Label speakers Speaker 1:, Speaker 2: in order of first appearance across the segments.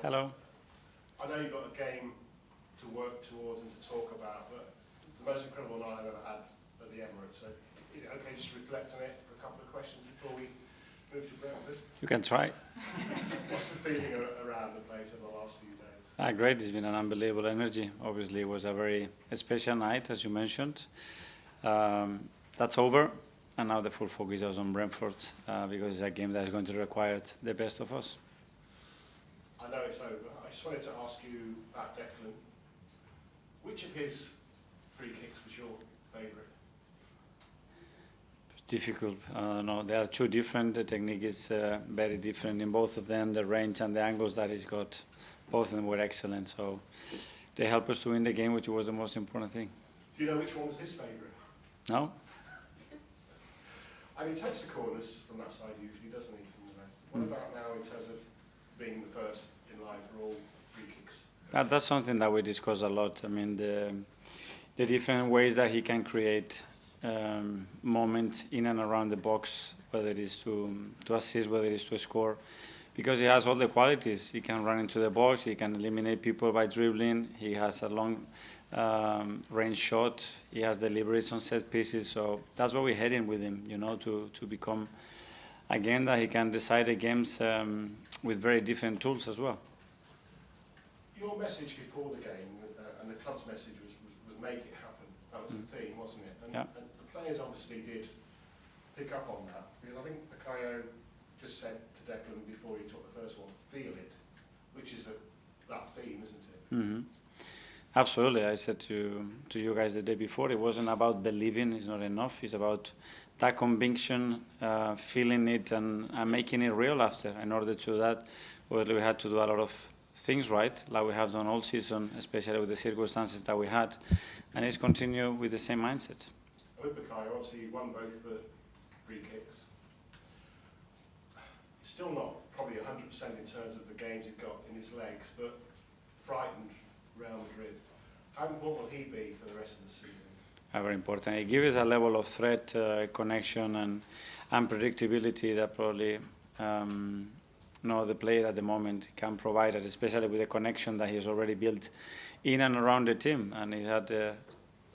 Speaker 1: Hello.
Speaker 2: I know you've got a game to work towards and to talk about, but the most incredible night I've ever had at the Emirates. So is it okay just to reflect on it for a couple of questions before we move to Brentford?
Speaker 1: You can try.
Speaker 2: What's the feeling around the place over the last few days?
Speaker 1: Great. It's been an unbelievable energy. Obviously, it was a very special night, as you mentioned. That's over, and now the full focus is on Brentford because it's a game that is going to require the best of us.
Speaker 2: I know it's over. I just wanted to ask you about Declan. Which of his free kicks was your favourite?
Speaker 1: Difficult. No, they are two different. The technique is very different in both of them. The range and the angles that he's got, both of them were excellent. So they helped us to win the game, which was the most important thing.
Speaker 2: Do you know which one was his favourite?
Speaker 1: No?
Speaker 2: And he takes the corners from that side usually, doesn't he? From the left. What about now in terms of being the first in line for all free kicks?
Speaker 1: That's something that we discuss a lot. I mean, the different ways that he can create moments in and around the box, whether it is to assist, whether it is to score, because he has all the qualities. He can run into the box, he can eliminate people by dribbling, he has a long range shot, he has deliveries on set pieces, so that's what we're heading with him, you know, to become, again, that he can decide the games with very different tools as well.
Speaker 2: Your message before the game and the club's message was make it happen. That was the theme, wasn't it? And,
Speaker 1: Yeah.
Speaker 2: and the players obviously did pick up on that. Because I think Bukayo just said to Declan before he took the first one, feel it, which is that theme, isn't it?
Speaker 1: Mm-hmm. Absolutely. I said to you guys the day before, it wasn't about believing, it's not enough. It's about that conviction, feeling it and making it real after. In order to that, well, we had to do a lot of things right, like we have done all season, especially with the circumstances that we had, and it's continue with the same mindset.
Speaker 2: With Bukayo, obviously he won both the free kicks. Still not probably 100% in terms of the games he's got in his legs, but frightened Real Madrid. How important will he be for the rest of the season?
Speaker 1: Very important. It gives us a level of threat, connection, and unpredictability that probably no other player at the moment can provide it, especially with the connection that he has already built in and around the team. And he's had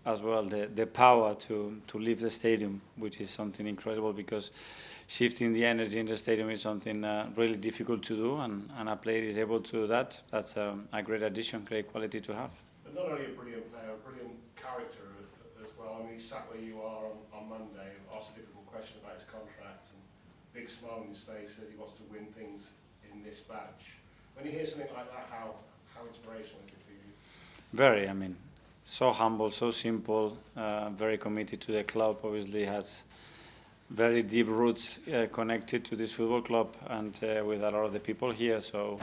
Speaker 1: as well the power to leave the stadium, which is something incredible because shifting the energy in the stadium is something really difficult to do, and a player is able to do that. That's a great addition, great quality to have.
Speaker 2: But not only a brilliant player, a brilliant character as well. I mean, he sat where you are on Monday, asked a difficult question about his contract, and big smile on his face, said he wants to win things in this batch. When you hear something like that, how inspirational is it for you?
Speaker 1: Very, I mean, so humble, so simple, very committed to the club, obviously has very deep roots connected to this football club and with a lot of the people here, so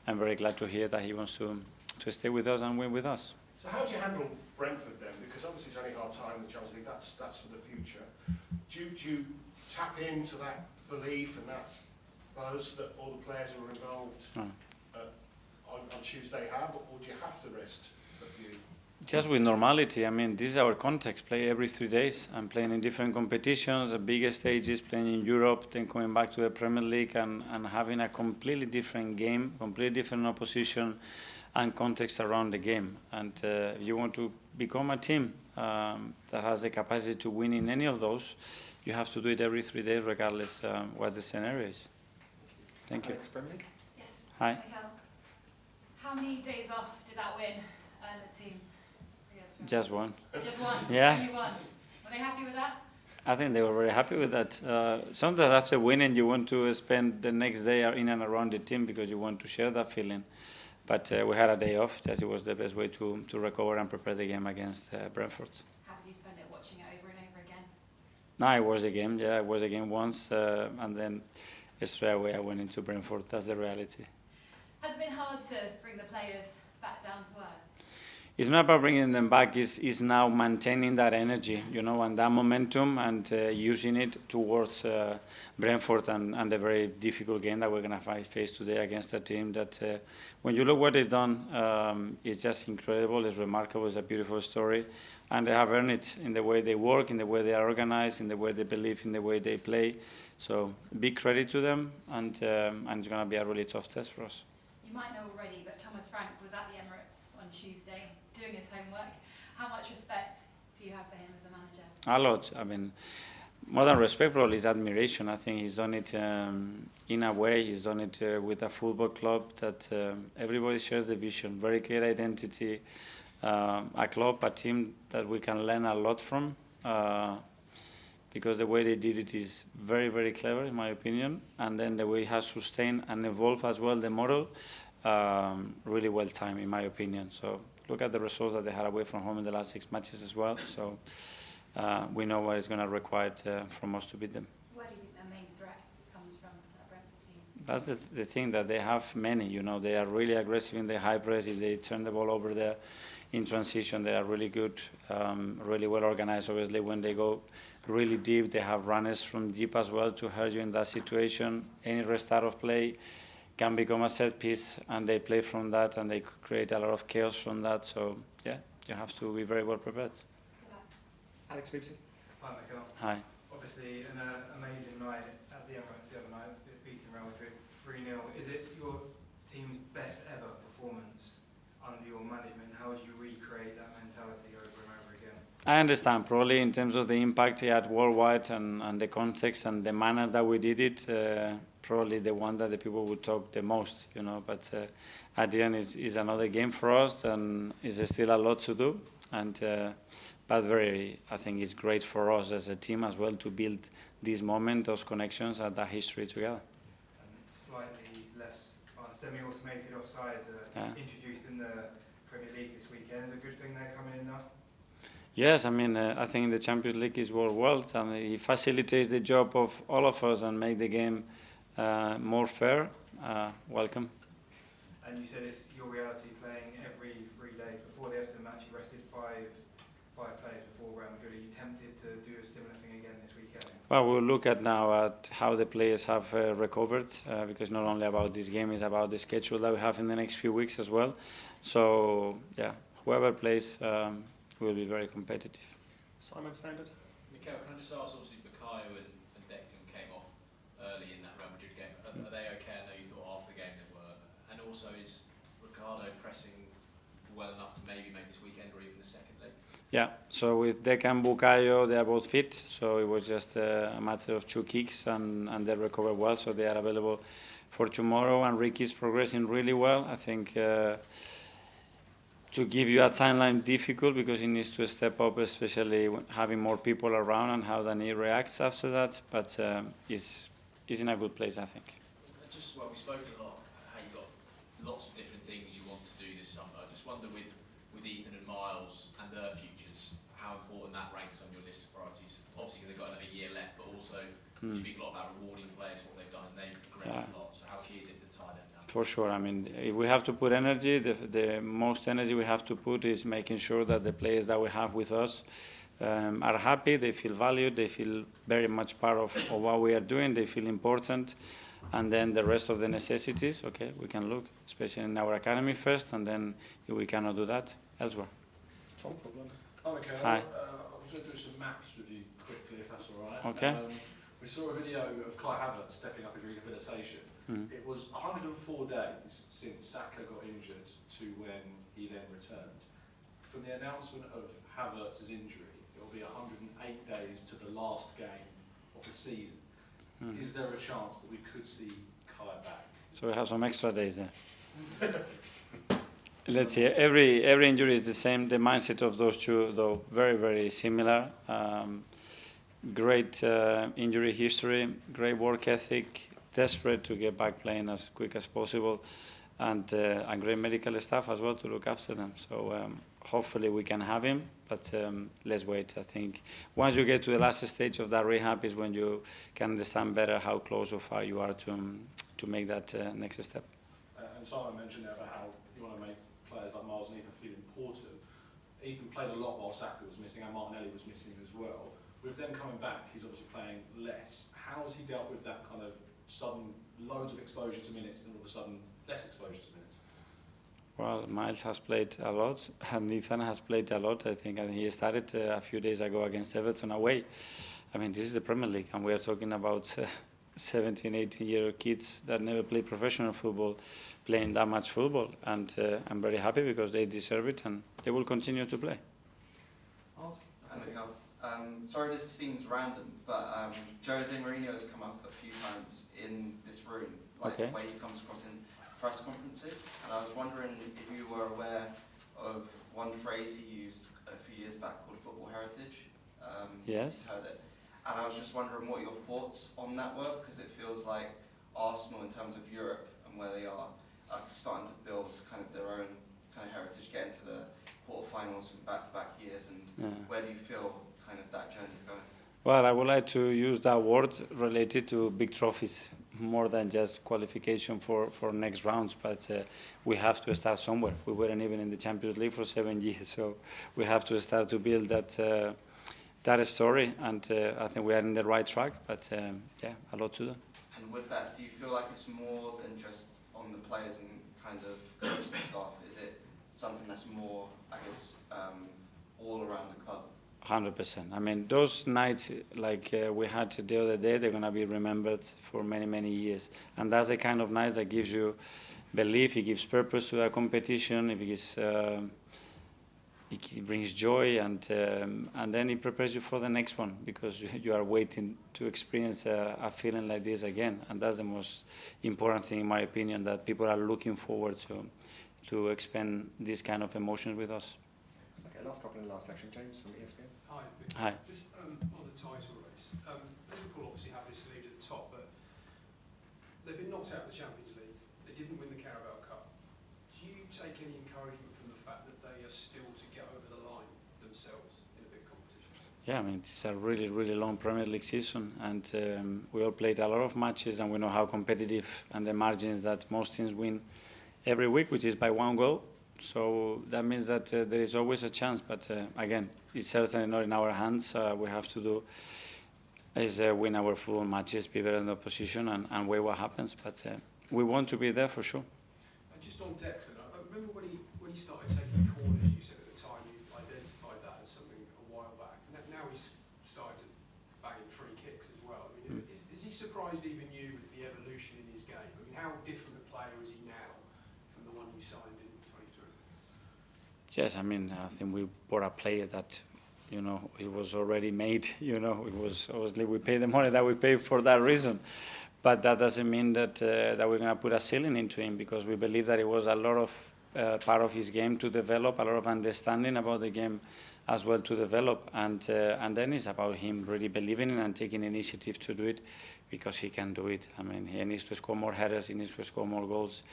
Speaker 1: I'm very glad to hear that he wants to stay with us and win with us.
Speaker 2: So how do you handle Brentford then? Because obviously it's only half time in the Champions League, that's for the future. Do you tap into that belief and that buzz that all the players who were involved on Tuesday have, or do you have to rest a few?
Speaker 1: Just with normality. I mean, this is our context. Play every 3 days. I'm playing in different competitions, the bigger stages, playing in Europe, then coming back to the Premier League and having a completely different game, completely different opposition and context around the game. And if you want to become a team that has the capacity to win in any of those, you have to do it every 3 days, regardless what the scenario is. Thank you.
Speaker 3: Yes.
Speaker 1: Hi.
Speaker 3: Mikel, how many days off did that win the team?
Speaker 1: Just one.
Speaker 3: Just one?
Speaker 1: Yeah.
Speaker 3: Only one. Were they happy with that?
Speaker 1: I think they were very happy with that. Sometimes after winning, you want to spend the next day in and around the team because you want to share that feeling. But we had a day off, just it was the best way to recover and prepare the game against Brentford.
Speaker 3: How did you spend it watching it over and over again?
Speaker 1: No, it was a game, yeah, it was a game once, and then straight away I went into Brentford. That's the reality.
Speaker 3: Has it been hard to bring the players back down to earth?
Speaker 1: It's not about bringing them back, it's now maintaining that energy, you know, and that momentum and using it towards Brentford and the very difficult game that we're going to face today against a team that, when you look what they've done, it's just incredible, it's remarkable, it's a beautiful story, and they have earned it in the way they work, in the way they are organized, in the way they believe, in the way they play. So big credit to them, and it's going to be a really tough test for us.
Speaker 3: You you might know already, but Thomas Frank was at the Emirates on Tuesday doing his homework. How much respect do you have for him as a manager?
Speaker 1: A lot. I mean, more than respect, probably is admiration. I think he's done it in a way. He's done it with a football club that everybody shares the vision, very clear identity, a club, a team that we can learn a lot from. Because the way they did it is very, very clever, in my opinion. And then the way he has sustained and evolved as well the model, really well timed, in my opinion. So look at the results that they had away from home in the last 6 matches as well. So we know what is going to require from us to beat them.
Speaker 3: Where do you think their main threat comes from, that Brentford team?
Speaker 1: That's the thing, that they have many. You know, they are really aggressive in the high press. If they turn the ball over there in transition, they are really good, really well organized. Obviously, when they go really deep, they have runners from deep as well to hurt you in that situation. Any restart of play can become a set piece, and they play from that, and they create a lot of chaos from that. So, yeah, you have to be very well prepared.
Speaker 4: Alex Gibson.
Speaker 5: Hi, Mikel.
Speaker 1: Hi.
Speaker 5: Obviously, an amazing night at the Emirates the other night, beating Real Madrid 3-0. Is it your team's best ever performance under your management? How would you recreate that mentality over and over again?
Speaker 1: I understand, probably in terms of the impact he had worldwide and the context and the manner that we did it, probably the one that the people would talk the most, you know. But at the end, it's another game for us, and it's still a lot to do. And but I think it's great for us as a team as well to build this moment, those connections, and that history together.
Speaker 5: And slightly less semi-automated offside introduced in the Premier League this weekend. Is it a good thing they're coming in now?
Speaker 1: Yes, I mean, I think the Champions League is world. I mean, it facilitates the job of all of us and make the game more fair. Welcome.
Speaker 5: And you said it's your reality playing every 3 days. Before the Everton match, you rested five players before Real Madrid. Are you tempted to do a similar thing again this weekend?
Speaker 1: Well, we'll look at now at how the players have recovered, because not only about this game, it's about the schedule that we have in the next few weeks as well. So, yeah, whoever plays will be very competitive.
Speaker 4: Simon Standard.
Speaker 6: Mikel, can I just ask, obviously Bukayo and Declan came off early in that Real Madrid game. Are they okay? I know you thought after the game they were. And also, is Ricardo pressing well enough to maybe make this weekend or even the second leg?
Speaker 1: Yeah, so with Declan and Bukayo, they are both fit. So it was just a matter of 2 kicks and they recovered well. So they are available for tomorrow. And Ricky's progressing really well. I think to give you a timeline difficult because he needs to step up, especially having more people around and how Danny reacts after that. But he's in a good place, I think.
Speaker 6: Just, well, we've spoken a lot how you've got lots of different things you want to do this summer. I just wonder with Ethan and Miles and their futures, how important that ranks on your list of priorities. Obviously, they've got another year left, but also you speak a lot about rewarding players, what they've done, and they've progressed a lot. So how key is it to tie them down?
Speaker 1: For sure. I mean, if we have to put energy, the most energy we have to put is making sure that the players that we have with us are happy, they feel valued, they feel very much part of what we are doing, they feel important. And then the rest of the necessities, okay, we can look, especially in our academy first, and then if we cannot do that, elsewhere.
Speaker 4: Tom Problem.
Speaker 7: Hi, Mikel.
Speaker 1: Hi.
Speaker 7: I was going to do some maths with you quickly, if that's all right.
Speaker 1: Okay.
Speaker 7: We saw a video of Kai Havertz stepping up his rehabilitation. It was 104 days since Saka got injured to when he then returned. From the announcement of Havertz's injury, it will be 108 days to the last game of the season. Is there a chance that we could see Kai back?
Speaker 1: So we have some extra days there. Let's see. Every injury is the same. The mindset of those two, though, very, very similar. Great injury history, great work ethic, desperate to get back playing as quick as possible, and great medical staff as well to look after them. So hopefully we can have him, but let's wait. I think once you get to the last stage of that rehab is when you can understand better how close or far you are to make that next step.
Speaker 7: And Simon mentioned there about how you want to make players like Miles and Ethan feel important. Ethan played a lot while Saka was missing and Martinelli was missing as well. With them coming back, he's obviously playing less. How has he dealt with that kind of sudden loads of exposure to minutes and all of a sudden less exposure to minutes?
Speaker 1: Well, Miles has played a lot, and Ethan has played a lot. I think he started a few days ago against Everton away. I mean, this is the Premier League, and we are talking about 17, 18-year-old kids that never played professional football playing that much football, and I'm very happy because they deserve it and they will continue to play.
Speaker 8: Hi, Mikel. Sorry this seems random, but Jose Mourinho has come up a few times in this room, like
Speaker 1: Okay.
Speaker 8: the way he comes across in press conferences, and I was wondering if you were aware of one phrase he used a few years back called football heritage.
Speaker 1: Yes.
Speaker 8: Heard it. And I was just wondering what your thoughts on that were, because it feels like Arsenal, in terms of Europe and where they are starting to build kind of their own kind of heritage, get into the quarterfinals in back-to-back years, and where do you feel kind of that journey's going?
Speaker 1: Well, I would like to use that word related to big trophies, more than just qualification for next rounds, but we have to start somewhere. We weren't even in the Champions League for 7 years, so we have to start to build that story, and I think we are in the right track, but yeah, a lot to do.
Speaker 8: And with that, do you feel like it's more than just on the players and kind of coaching staff? Is it something that's more, I guess, all around the club?
Speaker 1: 100%. I mean, those nights like we had the other day, they're going to be remembered for many, many years. And that's the kind of nights that gives you belief, it gives purpose to that competition, it brings joy, and then it prepares you for the next one, because you are waiting to experience a feeling like this again. And that's the most important thing, in my opinion, that people are looking forward to expend this kind of emotions with us.
Speaker 4: Okay, last couple in the last section. James from ESPN.
Speaker 9: Hi.
Speaker 1: Hi.
Speaker 9: Just on the title race, Liverpool obviously have this lead at the top, but they've been knocked out of the Champions League. They didn't win the Carabao Cup. Do you take any encouragement from the fact that they are still to get over the line themselves in a big competition?
Speaker 1: Yeah, I mean, it's a really, really long Premier League season, and we all played a lot of matches, and we know how competitive and the margins that most teams win every week, which is by 1 goal. So that means that there is always a chance, but again, it's certainly not in our hands. We have to do is win our full matches, be better in the opposition, and wait what happens. But we want to be there for sure.
Speaker 9: And just on Declan, I remember when he started taking corners, you said at the time you identified that as something a while back. Now he's started banging free kicks as well. I mean, is he surprised even you with the evolution in his game? I mean, how different a player is he now from the one you signed in 23?
Speaker 1: Yes, I mean, I think we bought a player that, you know, it was already made. You know, it was obviously we pay the money that we pay for that reason, but that doesn't mean that that we're going to put a ceiling into him, because we believe that it was a lot of part of his game to develop, a lot of understanding about the game as well to develop, and then it's about him really believing in and taking initiative to do it, because he can do it. I mean, he needs to score more headers, he needs to score more goals,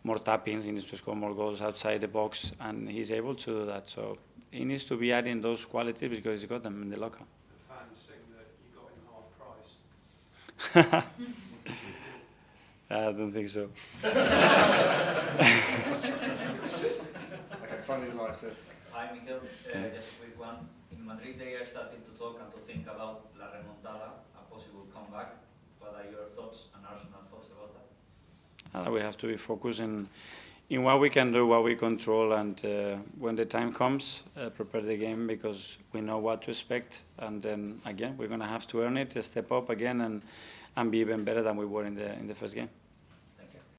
Speaker 1: more tap-ins, he needs to score more goals outside the box, and he's able to do that. So he needs to be adding those qualities because he's got them in the locker.
Speaker 9: The fans saying that you got him half price.
Speaker 1: I don't think so.
Speaker 4: Okay, finally live to.
Speaker 10: Hi, Mikel. Just a quick one. In Madrid, they are starting to talk and to think about la remontada, a possible comeback. What are your thoughts and Arsenal thoughts about that?
Speaker 1: We have to be focused in what we can do, what we control, and when the time comes, prepare the game, because we know what to expect. And then again, we're going to have to earn it, step up again, and be even better than we were in the first game.